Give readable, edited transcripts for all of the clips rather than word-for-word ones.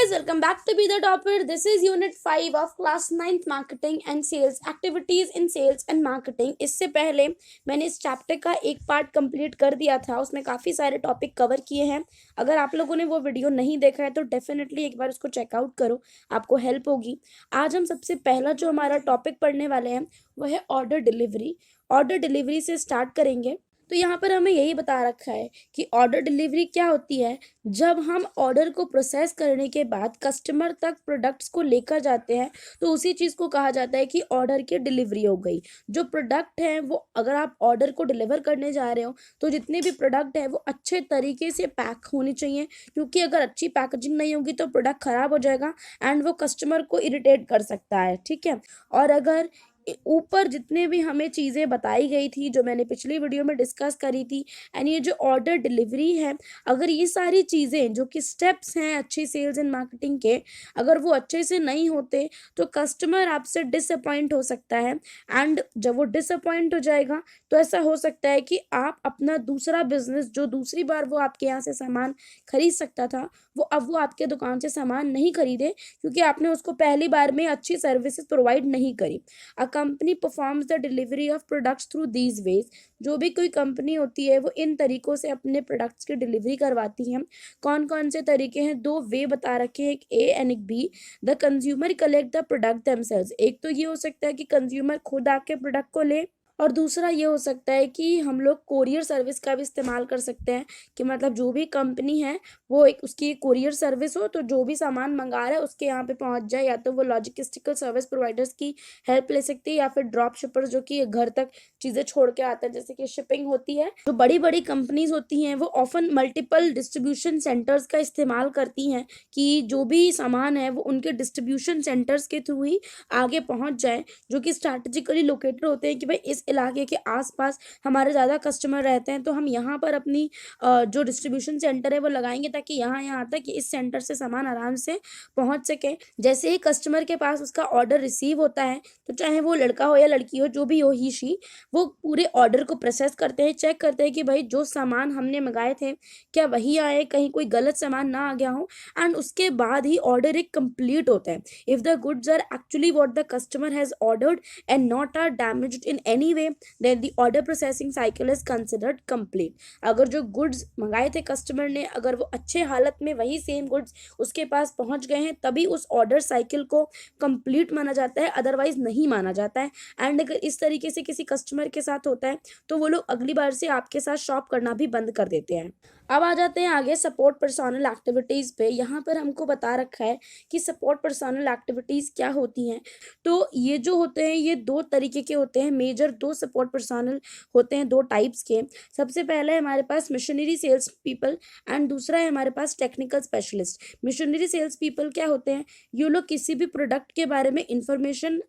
guys, welcome back to Be the Topper. This is Unit 5 of Class 9th Marketing and Sales Activities in Sales and Marketing. इससे पहले मैंने इस chapter का एक part complete कर दिया था, उसमें काफ़ी सारे टॉपिक कवर किए हैं. अगर आप लोगों ने वो वीडियो नहीं देखा है तो डेफिनेटली एक बार उसको चेकआउट करो, आपको हेल्प होगी. आज हम सबसे पहला जो हमारा टॉपिक पढ़ने वाले हैं वो है ऑर्डर डिलीवरी. ऑर्डर डिलीवरी से स्टार्ट करेंगे. तो यहाँ पर हमें यही बता रखा है कि ऑर्डर डिलीवरी क्या होती है. जब हम ऑर्डर को प्रोसेस करने के बाद कस्टमर तक प्रोडक्ट्स को लेकर जाते हैं तो उसी चीज़ को कहा जाता है कि ऑर्डर की डिलीवरी हो गई. जो प्रोडक्ट है वो अगर आप ऑर्डर को डिलीवर करने जा रहे हो तो जितने भी प्रोडक्ट है वो अच्छे तरीके से पैक होनी चाहिए, क्योंकि अगर अच्छी पैकेजिंग नहीं होगी तो प्रोडक्ट ख़राब हो जाएगा एंड वो कस्टमर को इरिटेट कर सकता है. ठीक है. और अगर ऊपर जितने भी हमें चीज़ें बताई गई थी जो मैंने पिछली वीडियो में डिस्कस करी थी एंड ये जो ऑर्डर डिलीवरी है, अगर ये सारी चीज़ें जो कि स्टेप्स हैं अच्छी सेल्स एंड मार्केटिंग के, अगर वो अच्छे से नहीं होते तो कस्टमर आपसे डिसअपॉइंट हो सकता है. एंड जब वो डिसअपॉइंट हो जाएगा तो ऐसा हो सकता है कि आप अपना दूसरा बिजनेस जो दूसरी बार वो आपके यहाँ से सामान खरीद सकता था वो आपके दुकान से सामान नहीं खरीदे, क्योंकि आपने उसको पहली बार में अच्छी सर्विसेज प्रोवाइड नहीं करी. Company performs the delivery of products through these veg. जो भी कोई कंपनी होती है वो इन तरीकों से अपने प्रोडक्ट्स की डिलीवरी करवाती है. कौन कौन से तरीके हैं? दो वे बता रखे हैं, एक ए एंड एक B. The consumer collect the product themselves. एक तो ये हो सकता है कि कंज्यूमर खुद आके प्रोडक्ट को ले, और दूसरा ये हो सकता है कि हम लोग कोरियर सर्विस का भी इस्तेमाल कर सकते हैं, कि मतलब जो भी कंपनी है वो एक उसकी कोरियर सर्विस हो, तो जो भी सामान मंगा रहा है उसके यहाँ पे पहुँच जाए. या तो वो लॉजिस्टिकल सर्विस प्रोवाइडर्स की हेल्प ले सकती है या फिर ड्रॉप शिपर्स जो कि घर तक चीज़ें छोड़ के आते हैं, जैसे कि शिपिंग होती है. जो बड़ी बड़ी कंपनीज होती हैं वो ऑफन मल्टीपल डिस्ट्रीब्यूशन सेंटर्स का इस्तेमाल करती हैं कि जो भी सामान है वो उनके डिस्ट्रीब्यूशन सेंटर्स के थ्रू ही आगे पहुँच जाए, जो कि स्ट्रैटेजिकली लोकेटेड होते हैं कि भाई इस इलाके के आसपास हमारे ज़्यादा कस्टमर रहते हैं तो हम यहाँ पर अपनी जो डिस्ट्रीब्यूशन सेंटर है वो लगाएंगे ताकि यहाँ तक कि इस सेंटर से सामान आराम से पहुँच सके. जैसे ही कस्टमर के पास उसका ऑर्डर रिसीव होता है तो चाहे वो लड़का हो या लड़की हो, जो भी हो ही शी, वो पूरे ऑर्डर को प्रोसेस करते हैं, चेक करते हैं कि भाई जो सामान हमने मंगाए थे क्या वही आए, कहीं कोई गलत सामान ना आ गया हो. एंड उसके बाद ही ऑर्डर एक कंप्लीट होता है. If the goods are actually what the customer has ordered and not are damaged in any way, then the order processing cycle is considered complete. अगर जो गुड्स मंगाए थे कस्टमर ने, अगर वो अच्छे हालत में वही सेम गुड्स उसके पास पहुंच गए हैं तभी उस ऑर्डर साइकिल को कंप्लीट माना जाता है, अदरवाइज नहीं माना जाता है. एंड अगर इस तरीके से किसी कस्टमर के साथ होता है तो वो लोग अगली बार से आपके साथ शॉप करना भी बंद कर देते हैं. अब आ जाते हैं आगे सपोर्ट पर्सोनल एक्टिविटीज़ पे. यहाँ पर हमको बता रखा है कि सपोर्ट पर्सोनल एक्टिविटीज़ क्या होती हैं. तो ये जो होते हैं ये दो तरीके के होते हैं, मेजर दो सपोर्ट पर्सोनल होते हैं, दो टाइप्स के. सबसे पहले है हमारे पास मिशनरी सेल्स पीपल एंड दूसरा है हमारे पास technical specialist. Missionary sales people क्या होते हैं? ये लोग किसी भी प्रोडक्ट के बारे में इंफॉर्मेशन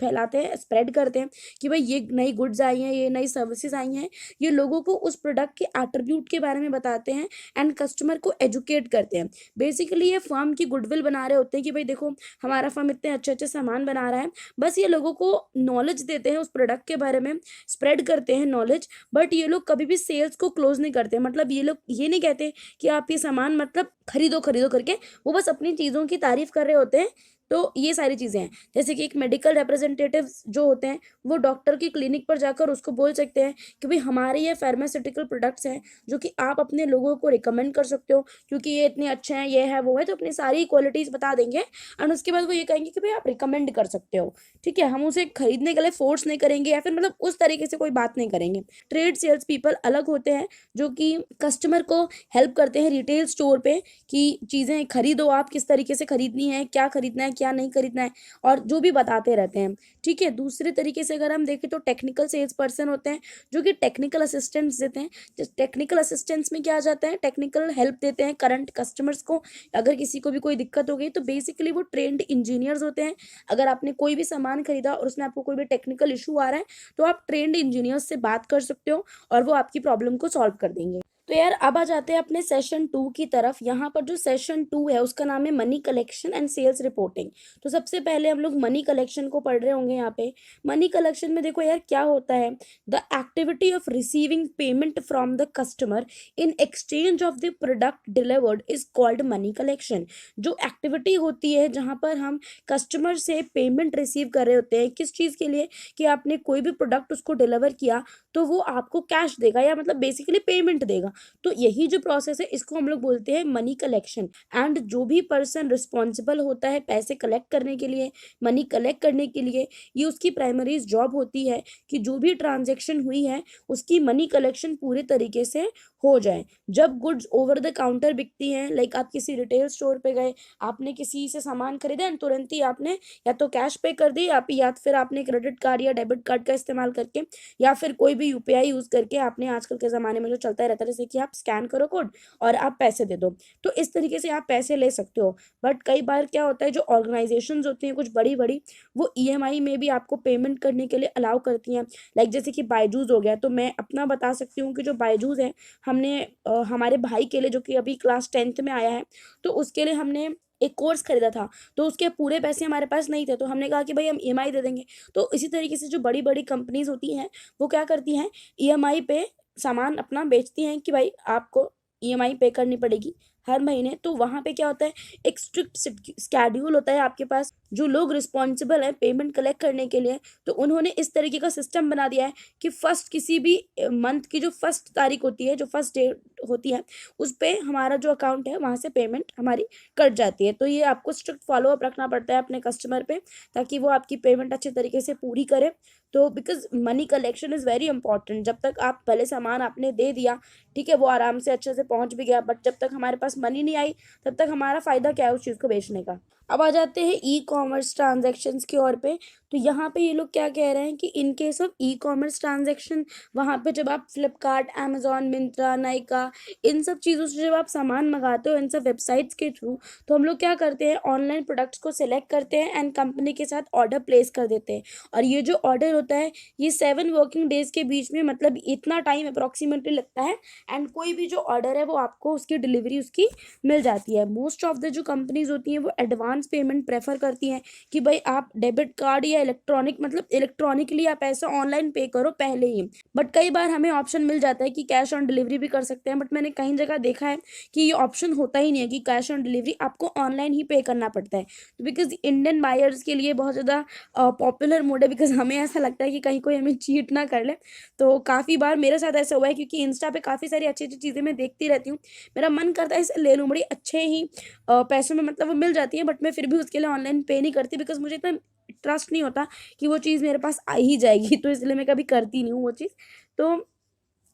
फैलाते हैं, स्प्रेड करते हैं कि भाई ये नई गुड्स आई हैं, ये नई सर्विसेज आई हैं. ये लोगों को उस प्रोडक्ट के एट्रीब्यूट के बारे में बताते हैं एंड कस्टमर को एजुकेट करते हैं. बेसिकली ये फर्म की गुडविल बना रहे होते हैं कि भाई देखो हमारा फर्म इतने अच्छे अच्छे सामान बना रहा है. बस ये लोगों को नॉलेज देते हैं, उस प्रोडक्ट के बारे में स्प्रेड करते हैं नॉलेज. बट ये लोग कभी भी सेल्स को क्लोज नहीं करते. मतलब ये लोग ये नहीं कहते कि आप ये सामान मतलब खरीदो खरीदो करके, वो बस अपनी चीज़ों की तारीफ कर रहे होते हैं. तो ये सारी चीज़ें हैं. जैसे कि एक मेडिकल रिप्रेजेंटेटिव जो होते हैं वो डॉक्टर की क्लिनिक पर जाकर उसको बोल सकते हैं कि भाई हमारे ये फार्मास्यूटिकल प्रोडक्ट्स हैं जो कि आप अपने लोगों को रिकमेंड कर सकते हो क्योंकि ये इतने अच्छे हैं, ये है वो है, तो अपनी सारी क्वालिटीज़ बता देंगे. एंड उसके बाद वो ये कहेंगे कि भाई आप रिकमेंड कर सकते हो. ठीक है, हम उसे खरीदने के लिए फोर्स नहीं करेंगे या फिर मतलब उस तरीके से कोई बात नहीं करेंगे. ट्रेड सेल्स पीपल अलग होते हैं जो कि कस्टमर को हेल्प करते हैं रिटेल स्टोर पे कि चीज़ें खरीदो, आप किस तरीके से खरीदनी है, क्या खरीदना है क्या नहीं खरीदना है, और जो भी बताते रहते हैं. ठीक है. दूसरे तरीके से अगर हम देखें तो टेक्निकल सेल्स पर्सन होते हैं जो कि टेक्निकल असिस्टेंट्स देते हैं. टेक्निकल असिस्टेंट्स में क्या आ जाता है? टेक्निकल हेल्प देते हैं करंट कस्टमर्स को. अगर किसी को भी कोई दिक्कत हो गई तो बेसिकली वो ट्रेंड इंजीनियर्स होते हैं. अगर आपने कोई भी सामान खरीदा और उसमें आपको कोई भी टेक्निकल इशू आ रहा है तो आप ट्रेंड इंजीनियर्स से बात कर सकते हो और वो आपकी प्रॉब्लम को सॉल्व कर देंगे. तो यार अब आ जाते हैं अपने सेशन 2 की तरफ। यहाँ पर जो सेशन 2 है उसका नाम है money collection and sales reporting. तो सबसे पहले हम लोग मनी कलेक्शन को पढ़ रहे होंगे यहाँ पे। मनी कलेक्शन में देखो यार क्या होता है, the activity of receiving payment from the customer in exchange of the product delivered is called money collection. जो एक्टिविटी होती है जहाँ पर हम कस्टमर से पेमेंट रिसीव कर रहे होते हैं, किस चीज़ के लिए, कि आपने कोई भी प्रोडक्ट उसको डिलीवर किया तो वो आपको कैश देगा या मतलब बेसिकली पेमेंट देगा। तो यही जो प्रोसेस है इसको हम लोग बोलते हैं मनी कलेक्शन। एंड जो भी पर्सन रिस्पॉन्सिबल होता है पैसे कलेक्ट करने के लिए, मनी कलेक्ट करने के लिए, ये उसकी प्राइमरी जॉब होती है कि जो भी ट्रांजेक्शन हुई है उसकी मनी कलेक्शन पूरे तरीके से हो जाए। जब गुड्स ओवर द काउंटर बिकती हैं, लाइक आप किसी रिटेल स्टोर पे गए, आपने किसी से सामान खरीदा एंड तुरंत ही आपने या तो कैश पे कर दी या फिर आपने क्रेडिट कार्ड या डेबिट कार्ड का इस्तेमाल करके या फिर कोई भी यूपीआई यूज़ करके आपने, आजकल के ज़माने में जो चलता रहता है जैसे कि आप स्कैन करो कोड और आप पैसे दे दो, तो इस तरीके से आप पैसे ले सकते हो। बट कई बार क्या होता है, जो ऑर्गेनाइजेशंस होती हैं कुछ बड़ी बड़ी, वो ईएमआई में भी आपको पेमेंट करने के लिए अलाउ करती हैं। लाइक जैसे कि बायजूस हो गया, तो मैं अपना बता सकती हूँ कि जो बायजूस है, हमने हमारे भाई के लिए जो कि अभी क्लास 10th में आया है, तो उसके लिए हमने एक कोर्स खरीदा था। तो उसके पूरे पैसे हमारे पास नहीं थे, तो हमने कहा कि भाई हम ईएमआई दे देंगे। तो इसी तरीके से जो बड़ी बड़ी कंपनीज होती हैं वो क्या करती हैं, ईएमआई पे सामान अपना बेचती हैं कि भाई आपको ईएमआई पे करनी पड़ेगी हर महीने। तो वहाँ पे क्या होता है, एक स्ट्रिक्ट स्केड्यूल होता है आपके पास। जो लोग रिस्पॉन्सिबल हैं पेमेंट कलेक्ट करने के लिए, तो उन्होंने इस तरीके का सिस्टम बना दिया है कि फर्स्ट किसी भी मंथ की जो फर्स्ट तारीख होती है, जो फर्स्ट डेट होती है, उस पे हमारा जो अकाउंट है वहाँ से पेमेंट हमारी कट जाती है। तो ये आपको स्ट्रिक्ट फॉलो अप रखना पड़ता है अपने कस्टमर पे, ताकि वो आपकी पेमेंट अच्छे तरीके से पूरी करे। तो because money collection is very important. जब तक आप पहले सामान आपने दे दिया, ठीक है, वो आराम से अच्छे से पहुंच भी गया, बट जब तक हमारे पास मनी नहीं आई तब तक हमारा फ़ायदा क्या है उस चीज़ को बेचने का। अब आ जाते हैं ई कॉमर्स ट्रांजेक्शन्स की ओर पे। तो यहाँ पे ये लोग क्या कह रहे हैं कि इन case of e commerce transaction, वहाँ पे जब आप फ्लिपकार्ट, अमेजोन, मिंत्रा, नायका, इन सब चीज़ों से जब आप सामान मंगाते हो इन सब वेबसाइट्स के थ्रू, तो हम लोग क्या करते हैं, ऑनलाइन प्रोडक्ट्स को सिलेक्ट करते हैं एंड कंपनी के साथ ऑर्डर प्लेस कर देते हैं। और ये जो ऑर्डर होता है ये 7 वर्किंग डेज के बीच में, मतलब इतना टाइम अप्रॉक्सीमेटली लगता है, एंड कोई भी जो ऑर्डर है वो आपको उसकी डिलीवरी उसकी मिल जाती है। मोस्ट ऑफ द जो कंपनीज होती हैं वो एडवांस पेमेंट प्रेफर करती हैं कि भाई आप डेबिट कार्ड या इलेक्ट्रॉनिक, मतलब इलेक्ट्रॉनिकली आप पैसा ऑनलाइन पे करो पहले ही। बट कई बार हमें ऑप्शन मिल जाता है कि कैश ऑन डिलीवरी भी कर सकते हैं, बट मैंने कई जगह देखा है कि ये ऑप्शन होता ही नहीं है कि कैश ऑन डिलीवरी, आपको ऑनलाइन ही पे करना पड़ता है। तो बिकॉज इंडियन बायर्स के लिए बहुत ज़्यादा पॉपुलर मोड है, बिकॉज हमें ऐसा लगता है कि कहीं कोई हमें चीट ना कर ले। तो काफ़ी बार मेरे साथ ऐसा हुआ है, क्योंकि इंस्टा पे काफ़ी सारी अच्छी अच्छी चीज़ें मैं देखती रहती हूँ, मेरा मन करता है इसे ले लूँ, बड़ी अच्छे ही पैसों में मतलब वो मिल जाती है, बट मैं फिर भी उसके लिए ऑनलाइन पे नहीं करती, बिकॉज मुझे इतना ट्रस्ट नहीं होता कि वो चीज़ मेरे पास आ ही जाएगी, तो इसलिए मैं कभी करती नहीं हूँ वो चीज़। तो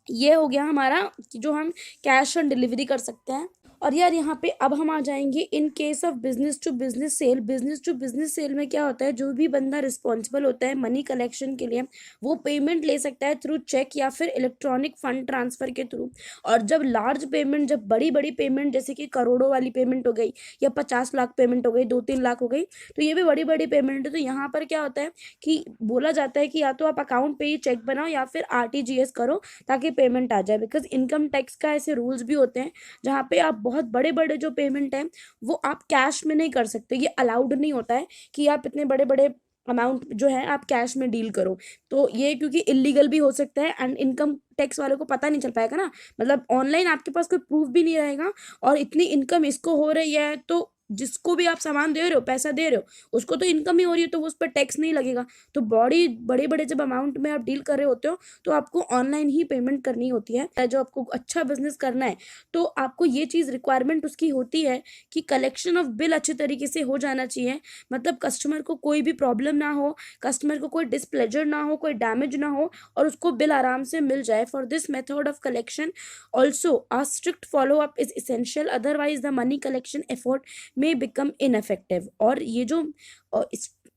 ये हो गया हमारा कि जो हम कैश ऑन डिलीवरी कर सकते हैं। और यार यहाँ पे अब हम आ जाएंगे in case of business to business sale. Business to business sale में क्या होता है, जो भी बंदा रिस्पॉन्सिबल होता है मनी कलेक्शन के लिए, वो पेमेंट ले सकता है थ्रू चेक या फिर इलेक्ट्रॉनिक फंड ट्रांसफर के थ्रू। और जब लार्ज पेमेंट, जब बड़ी बड़ी पेमेंट जैसे कि करोड़ों वाली पेमेंट हो गई या 50 लाख पेमेंट हो गई, 2-3 लाख हो गई, तो ये भी बड़ी बड़ी पेमेंट है। तो यहाँ पर क्या होता है कि बोला जाता है कि या तो आप अकाउंट पे ही चेक बनाओ या फिर आरटीजीएस करो ताकि पेमेंट आ जाए। बिकॉज इनकम टैक्स का ऐसे रूल्स भी होते हैं जहाँ पे आप बहुत बड़े बड़े जो पेमेंट हैं वो आप कैश में नहीं कर सकते। ये अलाउड नहीं होता है कि आप इतने बड़े बड़े अमाउंट जो है आप कैश में डील करो। तो ये क्योंकि इलीगल भी हो सकता है एंड इनकम टैक्स वालों को पता नहीं चल पाएगा ना, मतलब ऑनलाइन आपके पास कोई प्रूफ भी नहीं रहेगा और इतनी इनकम इसको हो रही है, तो जिसको भी आप सामान दे रहे हो, पैसा दे रहे हो, उसको तो इनकम ही हो रही है, तो वो उस पर टैक्स नहीं लगेगा। तो बड़ी बड़े बड़े जब अमाउंट में आप डील कर रहे होते हो तो आपको ऑनलाइन ही पेमेंट करनी होती है। जो आपको अच्छा बिजनेस करना है तो आपको ये चीज़ रिक्वायरमेंट उसकी होती है कि कलेक्शन ऑफ बिल अच्छे तरीके से हो जाना चाहिए, मतलब कस्टमर को कोई भी प्रॉब्लम ना हो, कस्टमर को कोई डिसप्लेजर ना हो, कोई डैमेज ना हो, और उसको बिल आराम से मिल जाए। For this method of collection also a strict follow up is essential, otherwise the money collection effort may become ineffective। और ये जो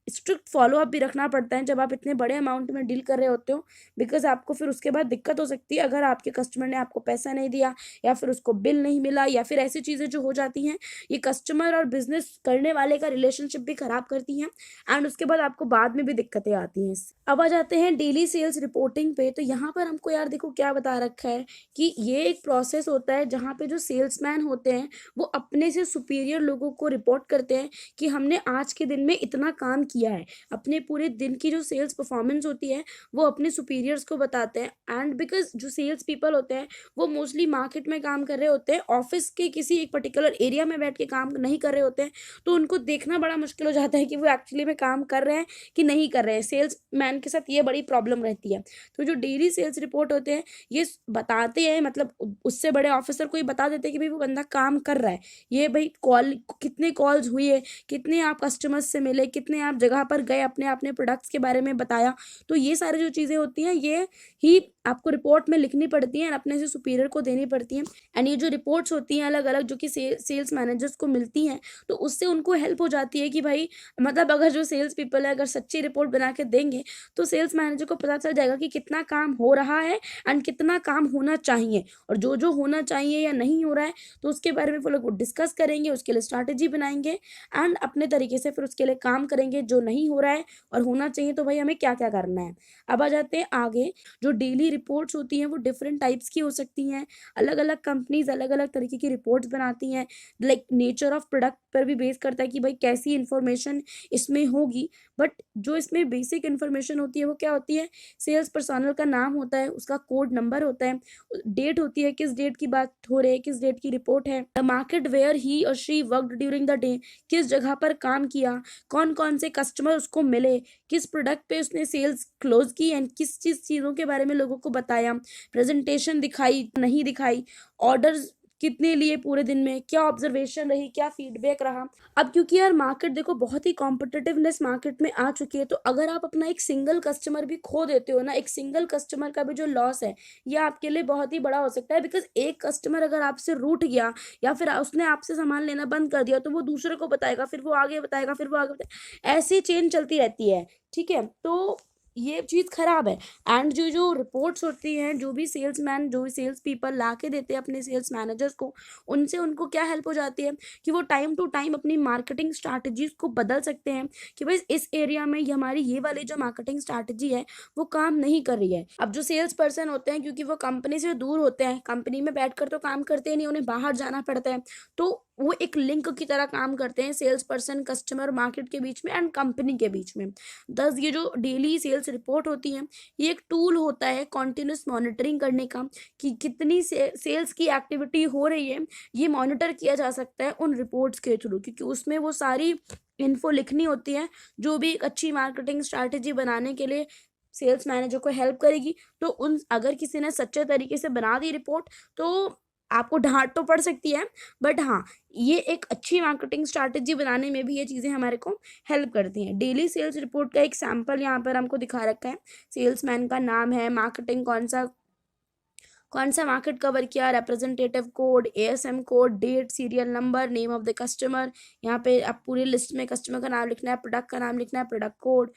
स्ट्रिक्ट फॉलोअप भी रखना पड़ता है जब आप इतने बड़े अमाउंट में डील कर रहे होते हो, बिकॉज आपको फिर उसके बाद दिक्कत हो सकती है अगर आपके कस्टमर ने आपको पैसा नहीं दिया या फिर उसको बिल नहीं मिला या फिर ऐसी चीज़ें जो हो जाती हैं, ये कस्टमर और बिजनेस करने वाले का रिलेशनशिप भी खराब करती हैं एंड उसके बाद आपको बाद में भी दिक्कतें आती हैं। अब आ जाते हैं डेली सेल्स रिपोर्टिंग पे। तो यहाँ पर हमको यार देखो क्या बता रखा है कि ये एक प्रोसेस होता है जहाँ पे जो सेल्समैन होते हैं वो अपने से सुपीरियर लोगों को रिपोर्ट करते हैं कि हमने आज के दिन में इतना काम किया है। अपने पूरे दिन की जो सेल्स परफॉर्मेंस होती है वो अपने सुपीरियर्स को बताते हैं एंड बिकॉज जो सेल्स पीपल होते हैं वो मोस्टली मार्केट में काम कर रहे होते हैं, ऑफिस के किसी एक पर्टिकुलर एरिया में बैठ के काम नहीं कर रहे होते हैं, तो उनको देखना बड़ा मुश्किल हो जाता है कि वो एक्चुअली में काम कर रहे हैं कि नहीं कर रहे हैं। सेल्स मैन के साथ ये बड़ी प्रॉब्लम रहती है। तो जो डेली सेल्स रिपोर्ट होते हैं ये बताते हैं, मतलब उससे बड़े ऑफिसर को ही बता देते हैं कि भाई वो बंदा काम कर रहा है, ये भाई कॉल कितने कॉल्स हुई है, कितने आप कस्टमर्स से मिले, कितने आप जगह पर गए, अपने अपने प्रोडक्ट्स के बारे में बताया। तो ये सारी जो चीज़ें होती हैं ये ही आपको रिपोर्ट में लिखनी पड़ती हैं, अपने से सुपीरियर को देनी पड़ती हैं। एंड ये जो रिपोर्ट्स होती हैं अलग अलग जो कि सेल्स मैनेजर्स को मिलती हैं, तो उससे उनको हेल्प हो जाती है कि भाई मतलब अगर जो सेल्स पीपल है अगर सच्ची रिपोर्ट बना के देंगे तो सेल्स मैनेजर को पता चल जाएगा कि कितना काम हो रहा है एंड कितना काम होना चाहिए, और जो जो होना चाहिए या नहीं हो रहा है तो उसके बारे में वो लोग डिस्कस करेंगे, उसके लिए स्ट्रैटेजी बनाएंगे एंड अपने तरीके से फिर उसके लिए काम करेंगे। जो नहीं हो रहा है और होना चाहिए तो भाई हमें क्या क्या करना है। अब आ जाते हैं आगे। जो डेली रिपोर्ट्स होती हैं वो डिफरेंट टाइप्स की हो सकती हैं, अलग अलग कंपनीज अलग अलग तरीके की रिपोर्ट्स बनाती हैं, लाइक नेचर ऑफ प्रोडक्ट पर भी बेस करता है कि भाई कैसी इंफॉर्मेशन इसमें होगी। बट जो इसमें बेसिक इन्फॉर्मेशन होती है वो क्या होती है, सेल्स पर्सनल का नाम होता है, उसका कोड नंबर होता है, डेट होती है, किस डेट की बात हो रही है, किस डेट की रिपोर्ट है, द मार्केट वेयर ही और she worked during the day, किस जगह पर काम किया, कौन कौन से कस्टमर उसको मिले, किस प्रोडक्ट पे उसने सेल्स क्लोज की एंड किस चीज़ों के बारे में लोगों को बताया, प्रेजेंटेशन दिखाई नहीं दिखाई, ऑर्डर्स कितने लिए पूरे दिन में, क्या ऑब्जर्वेशन रही, क्या फीडबैक रहा। अब क्योंकि यार मार्केट देखो बहुत ही कॉम्पिटिटिवनेस मार्केट में आ चुकी है, तो अगर आप अपना एक सिंगल कस्टमर भी खो देते हो ना, एक सिंगल कस्टमर का भी जो लॉस है ये आपके लिए बहुत ही बड़ा हो सकता है। बिकॉज एक कस्टमर अगर आपसे रूठ गया या फिर उसने आपसे सामान लेना बंद कर दिया तो वो दूसरे को बताएगा, फिर वो आगे बताएगा, फिर वो आगे बताएगा, ऐसी चेन चलती रहती है। ठीक है, तो ये चीज़ खराब है। एंड जो जो रिपोर्ट्स होती हैं, जो भी सेल्समैन जो भी सेल्स पीपल ला के देते हैं अपने सेल्स मैनेजर्स को, उनसे उनको क्या हेल्प हो जाती है कि वो टाइम टू टाइम अपनी मार्केटिंग स्ट्रैटेजीज को बदल सकते हैं कि भाई इस एरिया में ये हमारी ये वाली जो मार्केटिंग स्ट्रैटेजी है वो काम नहीं कर रही है। अब जो सेल्स पर्सन होते हैं क्योंकि वो कंपनी से दूर होते हैं, कंपनी में बैठकर तो काम करते ही नहीं, उन्हें बाहर जाना पड़ता है, तो वो एक लिंक की तरह काम करते हैं सेल्स पर्सन, कस्टमर, मार्केट के बीच में एंड कंपनी के बीच में। दस ये जो डेली सेल्स रिपोर्ट होती है ये एक टूल होता है कॉन्टिन्यूस मॉनिटरिंग करने का कि कितनी सेल्स की एक्टिविटी हो रही है, ये मॉनिटर किया जा सकता है उन रिपोर्ट्स के थ्रू, क्योंकि उसमें वो सारी इन्फो लिखनी होती है जो भी एक अच्छी मार्केटिंग स्ट्रैटेजी बनाने के लिए सेल्स मैनेजर को हेल्प करेगी। तो उन अगर किसी ने सच्चे तरीके से बना दी रिपोर्ट तो आपको डांट तो पड़ सकती है, बट हाँ ये एक अच्छी मार्केटिंग स्ट्रैटेजी बनाने में भी ये चीज़ें हमारे को हेल्प करती हैं। डेली सेल्स रिपोर्ट का एक सैंपल यहाँ पर हमको दिखा रखा है, सेल्समैन का नाम है, मार्केटिंग कौन सा मार्केट कवर किया, representative code, ASM code, date, serial number, name of the customer, यहाँ पे आप पूरी लिस्ट में कस्टमर का नाम लिखना है, प्रोडक्ट का नाम लिखना है, प्रोडक्ट कोड,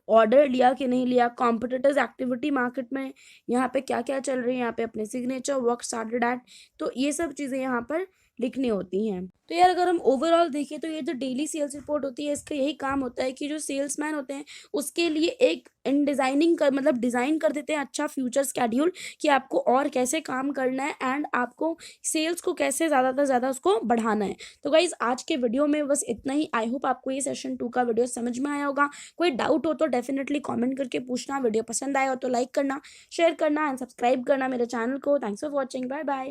ऑर्डर लिया कि नहीं लिया, कॉम्पिटिटर्स एक्टिविटी मार्केट में यहाँ पे क्या क्या चल रही है, यहाँ पे अपने सिग्नेचर, वर्क स्टार्टेड एट, तो ये सब चीज़ें यहाँ पर लिखनी होती हैं। तो यार अगर हम ओवरऑल देखें तो ये जो डेली सेल्स रिपोर्ट होती है इसका यही काम होता है कि जो सेल्समैन होते हैं उसके लिए एक इन डिज़ाइनिंग कर मतलब डिज़ाइन कर देते हैं अच्छा फ्यूचर स्केड्यूल कि आपको और कैसे काम करना है एंड आपको सेल्स को कैसे ज़्यादा से ज़्यादा उसको बढ़ाना है। तो गाइज़ आज के वीडियो में बस इतना ही। आई होप आपको ये सेशन 2 का वीडियो समझ में आया होगा। कोई डाउट हो तो डेफिनेटली कॉमेंट करके पूछना, वीडियो पसंद आया हो तो लाइक करना, शेयर करना एंड सब्सक्राइब करना मेरे चैनल को। Thanks for watching, bye bye.